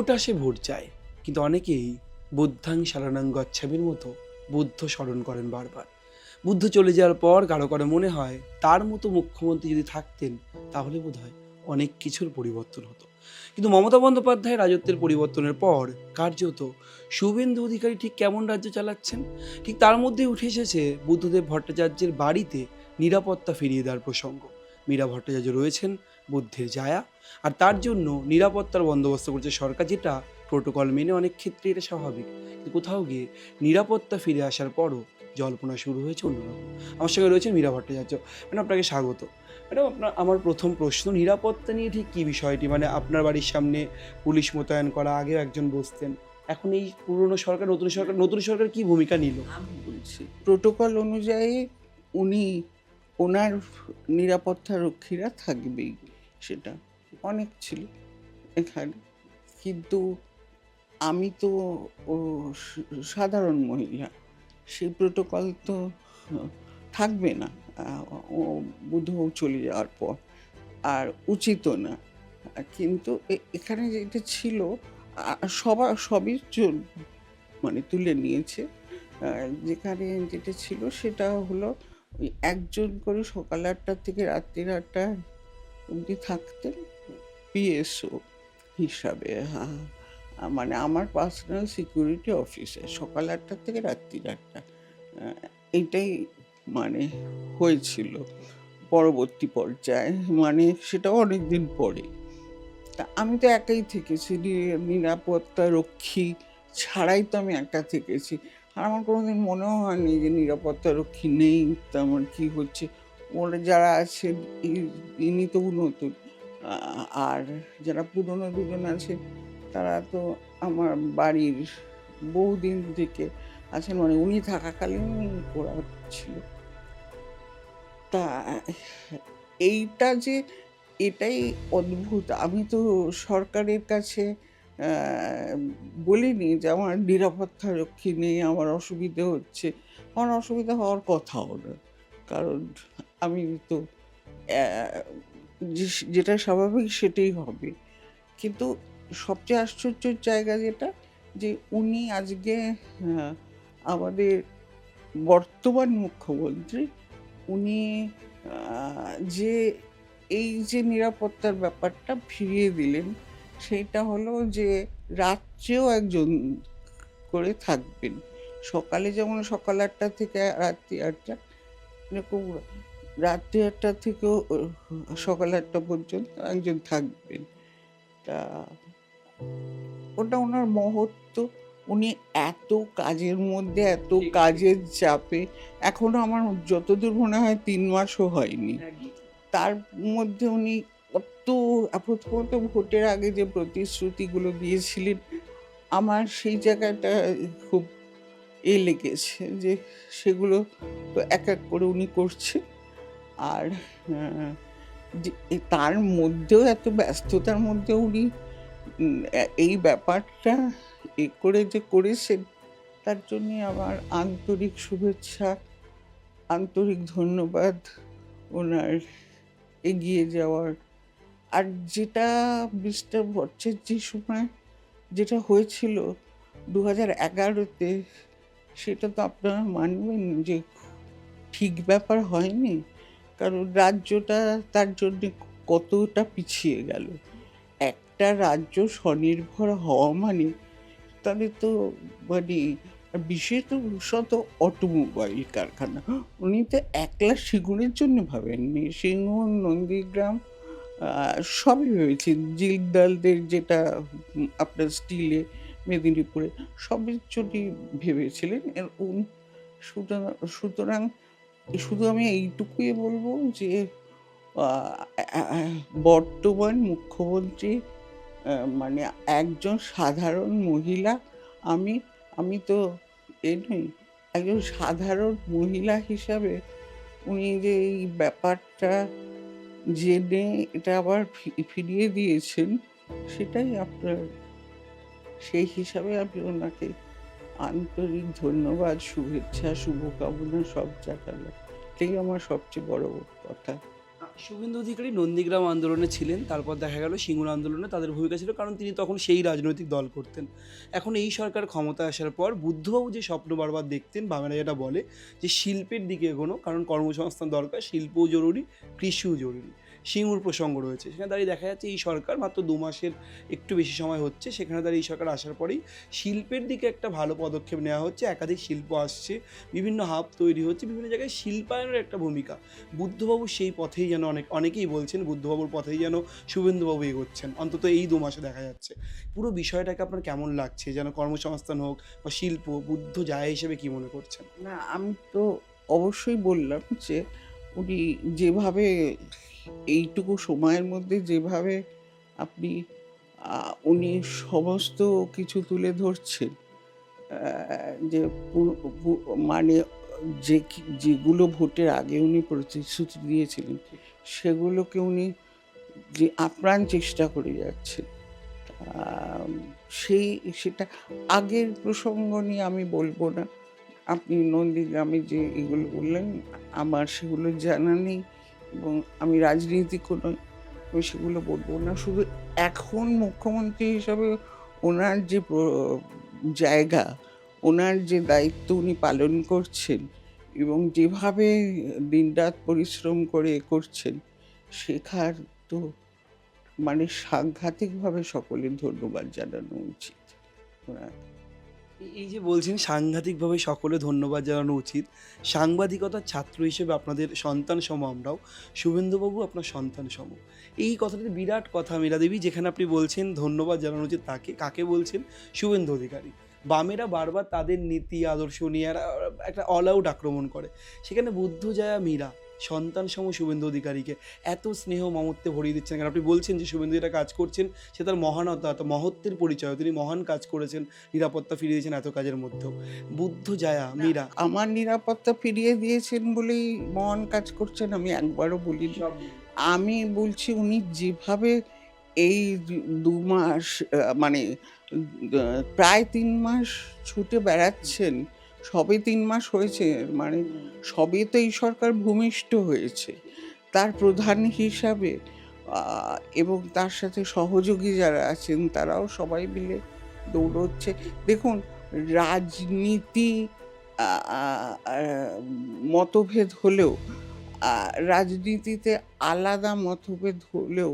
Vote আসে vote যায়, কিন্তু অনেকেই বুদ্ধাং শরণং গচ্ছামির মতো বুদ্ধ স্মরণ করেন বারবার। বুদ্ধ চলে যাওয়ার পর কারো কারো মনে হয় তার মতো মুখ্যমন্ত্রী যদি থাকতেন তাহলে বোধহয় অনেক কিছুর পরিবর্তন হতো। কিন্তু মমতা বন্দ্যোপাধ্যায়ের রাজত্বের পরিবর্তনের পর কার্যত শুভেন্দু অধিকারী ঠিক কেমন রাজ্য চালাচ্ছেন, ঠিক তার মধ্যে উঠে এসেছে বুদ্ধদেব ভট্টাচার্যের বাড়িতে নিরাপত্তা ফিরিয়ে দেওয়ার প্রসঙ্গ। মীরা ভট্টাচার্য রয়েছেন বুদ্ধের জায়া, আর তার জন্য নিরাপত্তার বন্দোবস্ত করছে সরকার, যেটা প্রোটোকল মেনে অনেক ক্ষেত্রে এটা স্বাভাবিক। কিন্তু কোথাও গিয়ে নিরাপত্তা ফিরে আসার পরও জল্পনা শুরু হয়েছে অন্যরকম। আমার সঙ্গে রয়েছেন মীরা ভট্টাচার্য। ম্যাডাম, আপনাকে স্বাগত। ম্যাডাম, আমার প্রথম প্রশ্ন, নিরাপত্তা নিয়ে ঠিক কী বিষয়টি? মানে আপনার বাড়ির সামনে পুলিশ মোতায়েন করা, আগেও একজন বসতেন, এখন এই পুরনো সরকার, নতুন সরকার কী ভূমিকা নিল? আমি বলছি প্রোটোকল অনুযায়ী উনি ওনার নিরাপত্তা রক্ষীরা থাকবেই, সেটা অনেক ছিল এখানে। কিন্তু আমি তো ও সাধারণ মহিলা, সেই প্রোটোকল তো থাকবে না ও বুধবাবু চলে যাওয়ার পর, আর উচিতও না। কিন্তু এখানে যেটা ছিল সবই মানে তুলে নিয়েছে। যেখানে যেটা ছিল সেটা হলো ওই একজন করে সকাল ৮টা থেকে রাত্রি ৮টা অবধি থাকতেন পিএসও হিসাবে। মানে আমার পার্সোনাল সিকিউরিটি অফিসার, সকাল ৮টা থেকে রাত্রি ৮টা। এইটাই মানে হয়েছিল পরবর্তী পর্যায়ে, মানে সেটাও অনেকদিন পরে। তা আমি তো একাই থেকেছি, নিরাপত্তা রক্ষী ছাড়াই তো আমি একা থেকেছি। আর আমার কোনোদিন মনেও হয়নি যে নিরাপত্তা রক্ষী নেই, তেমন কি হচ্ছে। ওরা যারা আছেন ইনি তো নতুন, আর যারা পুরনো দুজন আছে তারা তো আমার বাড়ির বহুদিন থেকে আছেন, মানে উনি থাকাকালীন ওরা ছিল। তা এইটা যে এটাই অদ্ভুত। আমি তো সরকারের কাছে বলিনি যে আমার নিরাপত্তা রক্ষী নেই, আমার অসুবিধে হচ্ছে। আমার অসুবিধা হওয়ার কথাও না, কারণ আমি তো যেটা স্বাভাবিক সেটাই হবে। কিন্তু সবচেয়ে আশ্চর্যের জায়গা যেটা, যে উনি আজকে আমাদের বর্তমান মুখ্যমন্ত্রী, উনি যে এই যে নিরাপত্তার ব্যাপারটা ফিরিয়ে দিলেন, সেইটা হলো যে রাত্রেও একজন করে থাকবেন। সকালে যেমন সকাল ৮টা থেকে রাত্রি ৮টা, এরকম রাত্রি ৮টা থেকেও সকাল ৮টা পর্যন্ত একজন থাকবেন। তা ওটা ওনার মহত্ব। উনি এত কাজের মধ্যে, এত কাজের চাপে, এখনো আমার যতদূর মনে হয় ৩ মাসও হয়নি। তার মধ্যে উনি প্রথমত ভোটের আগে যে প্রতিশ্রুতিগুলো দিয়েছিলেন, আমার সেই জায়গাটা খুব লেগেছে যে সেগুলো তো এক এক করে উনি করছে। আর যে তার মধ্যেও এত ব্যস্ততার মধ্যেও উনি এই ব্যাপারটা করে যে করেছেন, তার জন্যে আমার আন্তরিক শুভেচ্ছা, আন্তরিক ধন্যবাদ ওনার এগিয়ে যাওয়ার। আর যেটা মিস্টার ভট্টাচার্যের সময় যেটা হয়েছিল ২০১১-তে, সেটা তো আপনারা মানবেন যে ঠিক ব্যাপার হয়নি। কারণ রাজ্যটা তার জন্যে কতটা পিছিয়ে গেল। একটা রাজ্য স্বনির্ভর হওয়া মানে তাদের তো মানে বিশেষত অটোমোবাইল কারখানা। উনি তো একলা সিঙ্গুরের জন্য ভাবেননি, সিঙ্গুর, নন্দীগ্রাম সবই ভেবেছেন। জিলদালদের যেটা আপনার স্টিলে মেদিনীপুরে, সবের জন্যই ভেবেছিলেন। সুতরাং শুধু আমি এইটুকুই বলবো যে বর্তমান মুখ্যমন্ত্রী মানে একজন সাধারণ মহিলা। আমি আমি তো নই, একজন সাধারণ মহিলা হিসাবে উনি যে এই ব্যাপারটা জেনে এটা আবার ফিরিয়ে দিয়েছেন, সেটাই আপনার, সেই হিসাবে আমি ওনাকে আন্তরিক ধন্যবাদ, শুভেচ্ছা, শুভকামনা সব জানালাম। এটাই আমার সবচেয়ে বড় কথা। শুভেন্দু অধিকারী নন্দীগ্রাম আন্দোলনে ছিলেন, তারপর দেখা গেল সিঙ্গুর আন্দোলনে তাদের ভূমিকা ছিল, কারণ তিনি তখন সেই রাজনৈতিক দল করতেন। এখন এই সরকার ক্ষমতায় আসার পর বুদ্ধবাবু যে স্বপ্ন বারবার দেখতেন, বামেরা যেটা বলে যে শিল্পের দিকে এগোনো, কারণ কর্মসংস্থান দরকার, শিল্পও জরুরি, কৃষিও জরুরি। সিঙ্গুর প্রসঙ্গ রয়েছে, সেখানে দাঁড়িয়ে দেখা যাচ্ছে এই সরকার মাত্র 2 মাসের একটু বেশি সময় হচ্ছে, সেখানে দাঁড়িয়ে এই সরকার আসার পরেই শিল্পের দিকে একটা ভালো পদক্ষেপ নেওয়া হচ্ছে, একাধিক শিল্প আসছে, বিভিন্ন হাব তৈরি হচ্ছে, বিভিন্ন জায়গায় শিল্পায়নের একটা ভূমিকা। বুদ্ধবাবু সেই পথেই যেন অনেকেই বলছেন বুদ্ধবাবুর পথেই যেন শুভেন্দুবাবু এগোচ্ছেন, অন্তত এই 2 মাসে দেখা যাচ্ছে। পুরো বিষয়টাকে আপনার কেমন লাগছে, যেন কর্মসংস্থান হোক বা শিল্প, বুদ্ধ জায়া হিসেবে কি মনে করছেন? না, আমি তো অবশ্যই বললাম যে উনি যেভাবে এইটুকু সময়ের মধ্যে যেভাবে আপনি উনি সমস্ত কিছু তুলে ধরছেন, যে মানে যেগুলো ভোটের আগে উনি প্রতিশ্রুতি দিয়েছিলেন সেগুলোকে উনি যে আপ্রাণ চেষ্টা করে যাচ্ছেন। আম, সেটা আগের প্রসঙ্গ নিয়ে আমি বলবো না। আপনি নন্দীগ্রামে যে এগুলো বললেন, আমার সেগুলো জানা নেই এবং আমি রাজনীতিকও নই, আমি সেগুলো বলবো না। শুধু এখন মুখ্যমন্ত্রী হিসাবে ওনার যে জায়গা, ওনার যে দায়িত্ব উনি পালন করছেন এবং যেভাবে দিনরাত পরিশ্রম করে করছেন, শেখার তো মানে সাংঘাতিকভাবে সকলের ধন্যবাদ জানানো উচিত ওনার। এই যে বলছেন সাংঘাতিকভাবে সকলে ধন্যবাদ জানানো উচিত, সাংবাদিকতার ছাত্র হিসেবে আপনাদের সন্তান সম আমরাও, শুভেন্দুবাবু আপনার সন্তান সম। এই কথাটি বিরাট কথা মীরা দেবী, যেখানে আপনি বলছেন ধন্যবাদ জানানো উচিত তাকে, কাকে বলছেন? শুভেন্দু অধিকারী। বামেরা বারবার তাদের নীতি আদর্শ নিয়ে একটা অল আউট আক্রমণ করে, সেখানে বুদ্ধ জায়া মীরা সন্তান সম শুভেন্দু অধিকারীকে এত স্নেহ মমত্বে ভরিয়ে দিচ্ছেন, কারণ আপনি বলছেন যে শুভেন্দু যেটা কাজ করছেন সে তার মহানতা, মহত্বের পরিচয়, তিনি মহান কাজ করেছেন, নিরাপত্তা ফিরিয়ে দিয়েছেন এত কাজের মধ্যেও। বুদ্ধ জায়া মীরা আমার নিরাপত্তা ফিরিয়ে দিয়েছেন বলেই মহান কাজ করছেন আমি একবারও বলিনি। সব আমি বলছি উনি যেভাবে এই 2 মাস মানে প্রায় 3 মাস ছুটে বেড়াচ্ছেন, সবে 3 মাস হয়েছে, মানে সবে তো এই সরকার ভূমিষ্ঠ হয়েছে, তার প্রধান হিসাবে এবং তার সাথে সহযোগী যারা আছেন তারাও সবাই মিলে দৌড়চ্ছে। দেখুন, রাজনীতি আ আ আ মতভেদ হলেও, রাজনীতিতে আলাদা মতভেদ হলেও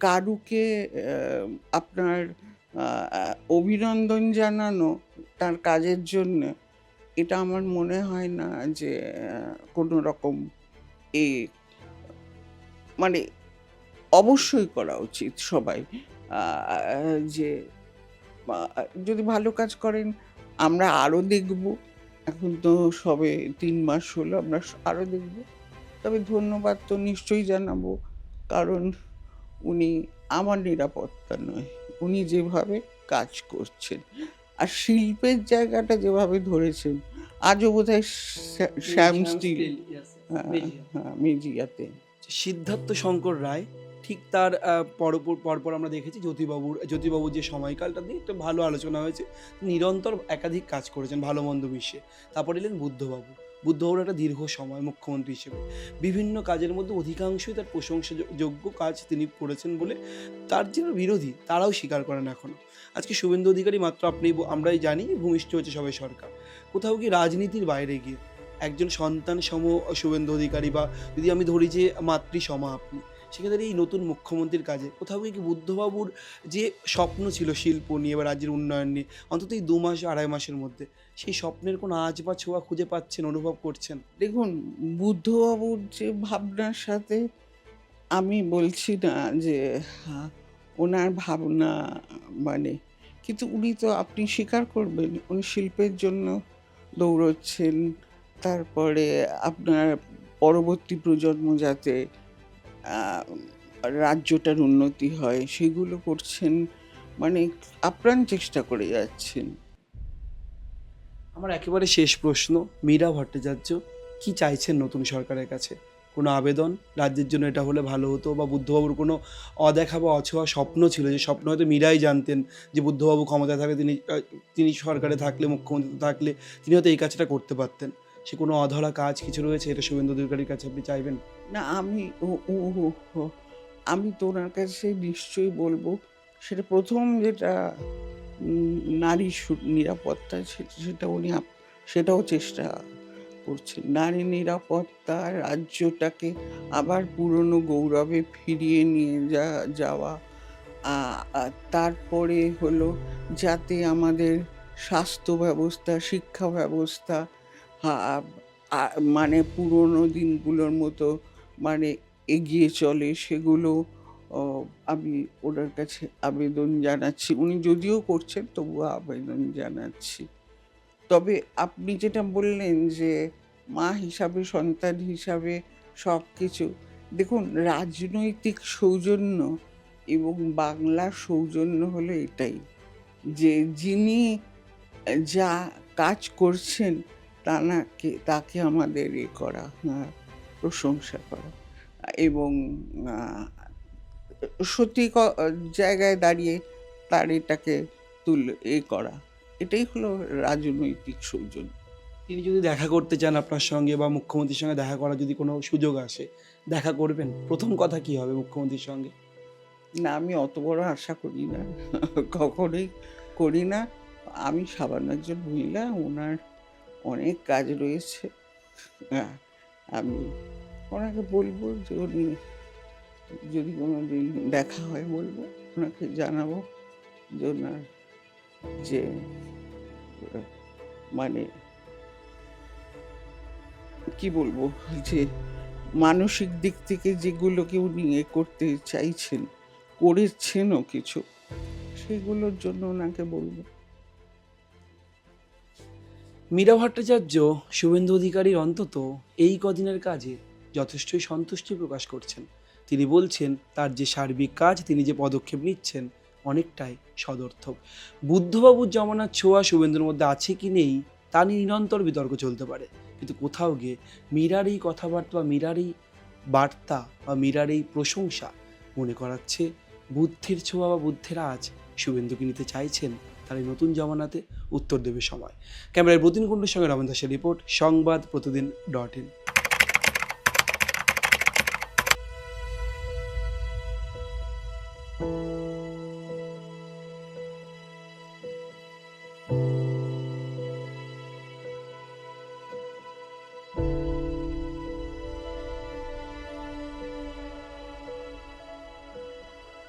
কারুকে আপনার আ আ অভিনন্দন জানানো তার কাজের জন্যে, এটা আমার মনে হয় না যে কোনো রকম এ মানে অবশ্যই করা উচিত সবাই। আ যে আ যদি ভালো কাজ করেন আমরা আরো দেখব। এখন তো সবে ৩ মাস হলো, আমরা আরো দেখব। তবে ধন্যবাদ তো নিশ্চয়ই জানাবো। কারণ উনি আমার নিরাপত্তা নয়, উনি যেভাবে কাজ করছেন। আর শিল্পের জায়গাটা যেভাবে ধরেছেন, আজও বোধহয় শ্যাম স্টিল, মেজিয়াতে। সিদ্ধার্থ শঙ্কর রায়, ঠিক তার পরপর আমরা দেখেছি জ্যোতিবাবুর যে সময়কালটা নিয়ে একটা ভালো আলোচনা হয়েছে। নিরন্তর একাধিক কাজ করেছেন ভালো মন্দ মিশিয়ে। তারপর এলেন বুদ্ধবাবু। বুদ্ধবাবুর একটা দীর্ঘ সময় মুখ্যমন্ত্রী হিসেবে বিভিন্ন কাজের মধ্যে অধিকাংশই তার প্রশংসাযোগ্য কাজ তিনি করেছেন বলে তার যে বিরোধী তারাও স্বীকার করেন এখনও। আজকে শুভেন্দু অধিকারী মাত্র আমরাই জানি যে ভূমিষ্ঠ হয়েছে সবাই সরকার। কোথাও কি রাজনীতির বাইরে গিয়ে একজন সন্তান সম শুভেন্দু অধিকারী, বা যদি আমি ধরি যে মাতৃসমা আপনি, সেক্ষেত্রে এই নতুন মুখ্যমন্ত্রীর কাজে কোথাও গিয়ে কি বুদ্ধবাবুর যে স্বপ্ন ছিল শিল্প নিয়ে বা রাজ্যের উন্নয়ন নিয়ে, অন্তত এই 2 মাস 2.5 মাসের মধ্যে সেই স্বপ্নের কোনো আঁচ বা ছোঁয়া খুঁজে পাচ্ছেন, অনুভব করছেন? দেখুন, বুদ্ধবাবুর যে ভাবনার সাথে আমি বলছি না যে ওনার ভাবনা মানে, কিন্তু উনি তো আপনি স্বীকার করবেন উনি শিল্পের জন্য দৌড়চ্ছেন। তারপরে আপনার পরবর্তী প্রজন্ম যাতে আহ, রাজ্যটার উন্নতি হয় সেগুলো করছেন, মানে আপ্রাণ চেষ্টা করে যাচ্ছেন। আমার একেবারে শেষ প্রশ্ন, মীরা ভট্টাচার্য কি চাইছেন নতুন সরকারের কাছে? কোনো আবেদন, রাজ্যের জন্য এটা হলে ভালো হতো, বা বুদ্ধবাবুর কোনো অদেখা বা অছোঁয়া স্বপ্ন ছিল, যে স্বপ্ন হয়তো মীরাই জানতেন যে বুদ্ধবাবু ক্ষমতায় থাকলে তিনি সরকারে থাকলে, মুখ্যমন্ত্রী থাকলে তিনি হয়তো এই কাজটা করতে পারতেন, সে কোনো অধরা কাজ কিছু রয়েছে, এটা শুভেন্দু অধিকারীর কাছে আপনি চাইবেন? না, আমি ও ও ও- ও- আমি তো ওনার কাছে নিশ্চয়ই বলবো। সেটা প্রথম যেটা নারী নিরাপত্তা, সেটা উনি সেটাও চেষ্টা করছেন। নারী নিরাপত্তা, রাজ্যটাকে আবার পুরনো গৌরবে ফিরিয়ে নিয়ে যাওয়া। তারপরে হলো যাতে আমাদের স্বাস্থ্য ব্যবস্থা, শিক্ষা ব্যবস্থা আ- মানে পুরনো দিনগুলোর মতো মানে এগিয়ে চলে, সেগুলো ও, আমি ওনার কাছে আবেদন জানাচ্ছি। উনি যদিও করছেন, তবুও আবেদন জানাচ্ছি। তবে আপনি যেটা বললেন যে মা হিসাবে, সন্তান হিসাবে সবকিছু, দেখুন, রাজনৈতিক সৌজন্য এবং বাংলার সৌজন্য হলো এটাই, যে যিনি যা কাজ করছেন তাকে আমাদের করা, প্রশংসা করা, এবং আহ, সত্যি জায়গায় দাঁড়িয়ে তার এটাকে করা, এটাই হলো রাজনৈতিক সৌজন্য। তিনি যদি দেখা করতে চান আপনার সঙ্গে বা মুখ্যমন্ত্রীর সঙ্গে দেখা করার যদি কোনো সুযোগ আসে, দেখা করবেন? প্রথম কথা কি হবে মুখ্যমন্ত্রীর সঙ্গে? না, আমি অত বড় আশা করি না, কখনোই করি না। আমি সামান্য একজন মহিলা, ওনার অনেক কাজ রয়েছে। হ্যাঁ, আমি ওনাকে বলবো যে উনি যদি কোনো দিন দেখা হয়, বলবো ওনাকে, জানাবো যে ওনার যে মানে কি বলবো, যে মানসিক দিক থেকে যেগুলোকে উনি করতে চাইছেন, করেছেনও কিছু, সেগুলোর জন্য ওনাকে বলবো। মীরা ভট্টাচার্য শুভেন্দু অধিকারীর অন্তত এই কদিনের কাজে যথেষ্টই সন্তুষ্টি প্রকাশ করছেন। তিনি বলছেন তার যে সার্বিক কাজ, তিনি যে পদক্ষেপ নিচ্ছেন, অনেকটাই সদর্থক। বুদ্ধবাবুর জমানার ছোঁয়া শুভেন্দুর মধ্যে আছে কি নেই তা নিয়ে নিরন্তর বিতর্ক চলতে পারে, কিন্তু কোথাও গিয়ে মীরার এই কথাবার্তা বা মীরার এই বার্তা বা মীরার এই প্রশংসা মনে করাচ্ছে বুদ্ধের ছোঁয়া বা বুদ্ধের আজ শুভেন্দুকে নিতে চাইছেন তার এই নতুন জমানাতে। উত্তর দেবে সময়। ক্যামেরায় প্রতিদিন কুণ্ডুর সঙ্গে রমেন দাসের রিপোর্ট, সংবাদ প্রতিদিন .in।